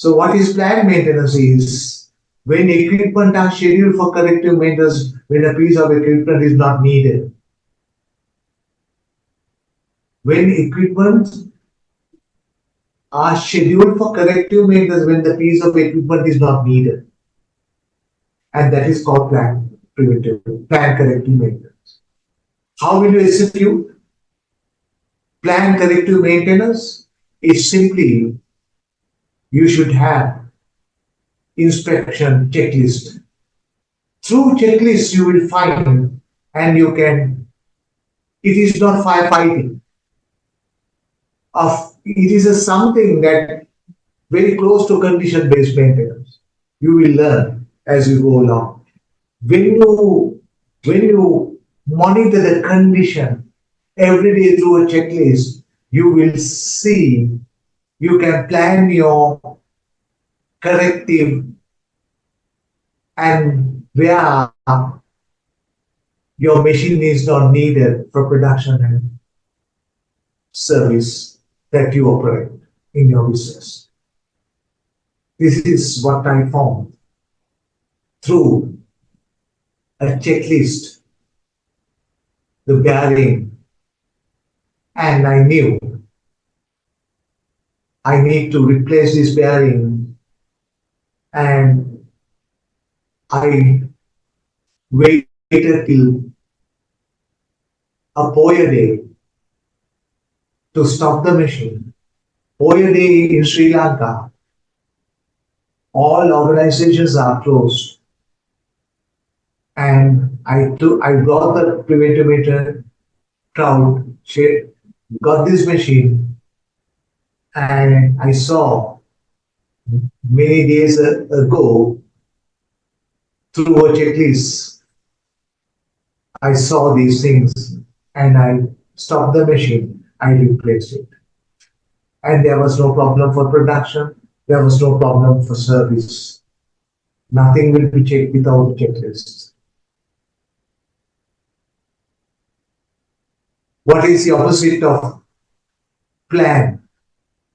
So what is planned maintenance is when equipment are scheduled for corrective maintenance when a piece of equipment is not needed. When equipment are scheduled for corrective maintenance when the piece of equipment is not needed. And that is called planned corrective maintenance. How will you execute planned corrective maintenance? Is simply you should have inspection checklist. Through checklist you will find and you can, it is not firefighting. It is something that very close to condition-based maintenance. You will learn as you go along. When you monitor the condition every day through a checklist, you will see you can plan your corrective and where your machine is not needed for production and service that you operate in your business. This is what I found through a checklist, the bearing, and I knew I need to replace this bearing, and I waited till a Poya day to stop the machine. Poya day in Sri Lanka, all organizations are closed. And I brought the preventive maintenance crowd, got this machine, and I saw many days ago through a checklist, I saw these things and I stopped the machine, I replaced it. And there was no problem for production, there was no problem for service. Nothing will be checked without checklists. What is the opposite of planned?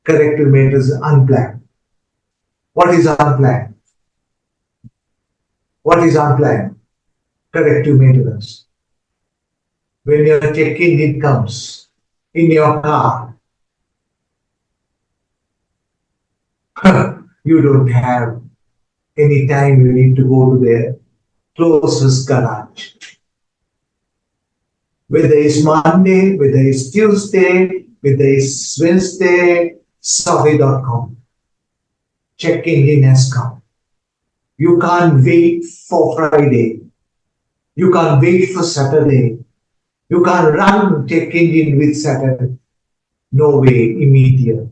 Corrective maintenance is unplanned. What is unplanned? What is unplanned? Corrective maintenance. When your check engine comes in your car, you don't have any time you need to go to the closest garage. Whether it's Monday, whether it's Tuesday, whether it's Wednesday, Safi.com. Check engine has come. You can't wait for Friday. You can't wait for Saturday. You can't run check engine with Saturday. No way, immediate.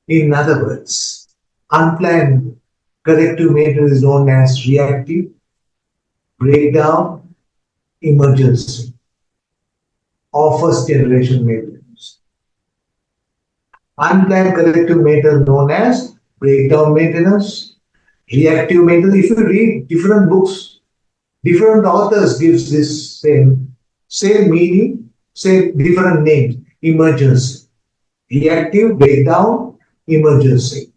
In other words, unplanned corrective maintenance is known as reactive, breakdown, emergency, or first generation maintenance. Unplanned corrective maintenance known as breakdown maintenance, reactive maintenance. If you read different books, different authors gives this same meaning, same different names. Emergency, reactive, breakdown, emergency,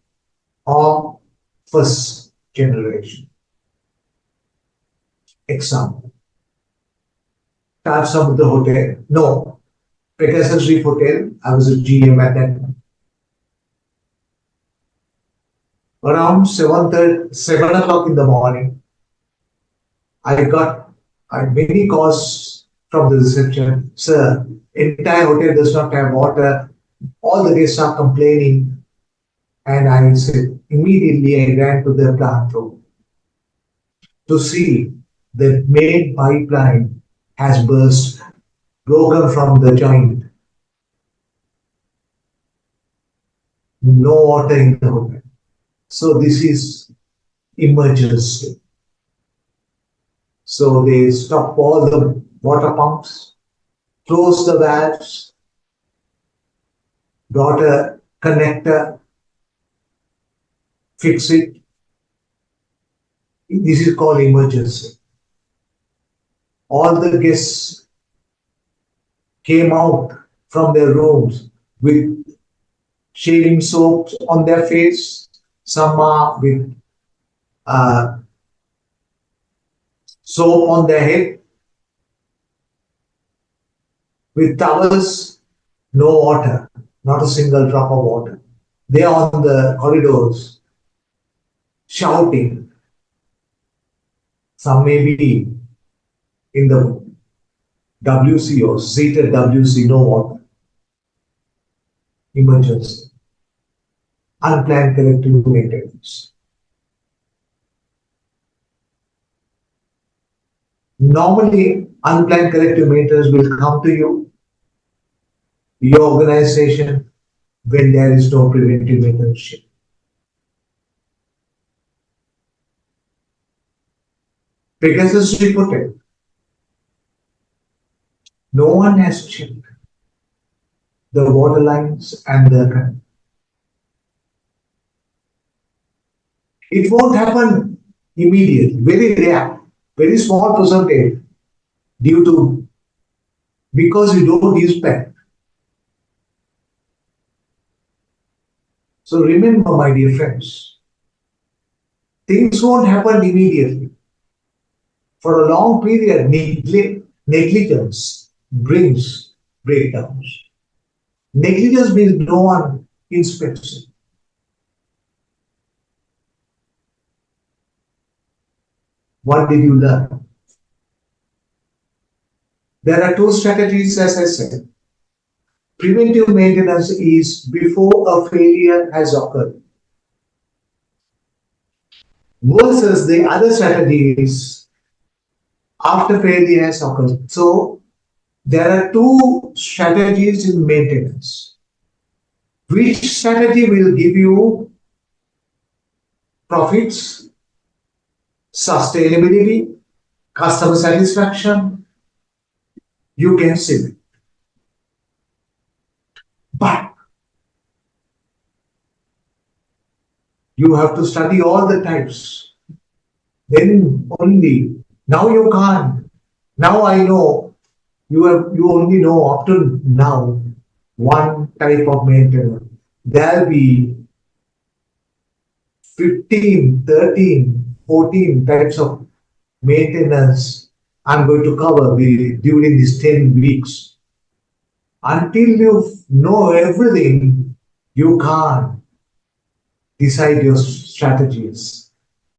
or first generation. Example. Taj Samudra Hotel. No. Pegasus Reef Hotel. I was a GM at that time. Around 7 o'clock in the morning, I got many calls from the reception. Sir, entire hotel does not have water. All the guests are complaining. And I said, immediately I ran to the plant room to see the main pipeline has burst, broken from the joint. No water in the hotel. So this is emergency. So they stop all the water pumps, close the valves, brought a connector, fix it. This is called emergency. All the guests came out from their rooms with shaving soaps on their face, some are with uh, soap on their head, with towels, no water, not a single drop of water. They are on the corridors shouting. Some may be in the WC or seated WC, no water, emergency, unplanned corrective maintenance. Normally, unplanned corrective maintenance will come to you, your organization, when there is no preventive maintenance. Pegasus reported, no one has checked the water lines and the. It won't happen immediately, very rare, very small percentage due to because you don't inspect. So remember, my dear friends, things won't happen immediately. For a long period, negligence brings breakdowns. Negligence means no one inspects it. What did you learn? There are two strategies, as I said. Preventive maintenance is before a failure has occurred, versus the other strategy is after failure has occurred. So there are two strategies in maintenance. Which strategy will give you profits, sustainability, customer satisfaction? You can see it. But you have to study all the types. Then only. Now you can't. Now I know you only know up to now one type of maintenance. There'll be 15, 13, 14 types of maintenance I'm going to cover during these 10 weeks. Until you know everything, you can't decide your strategies.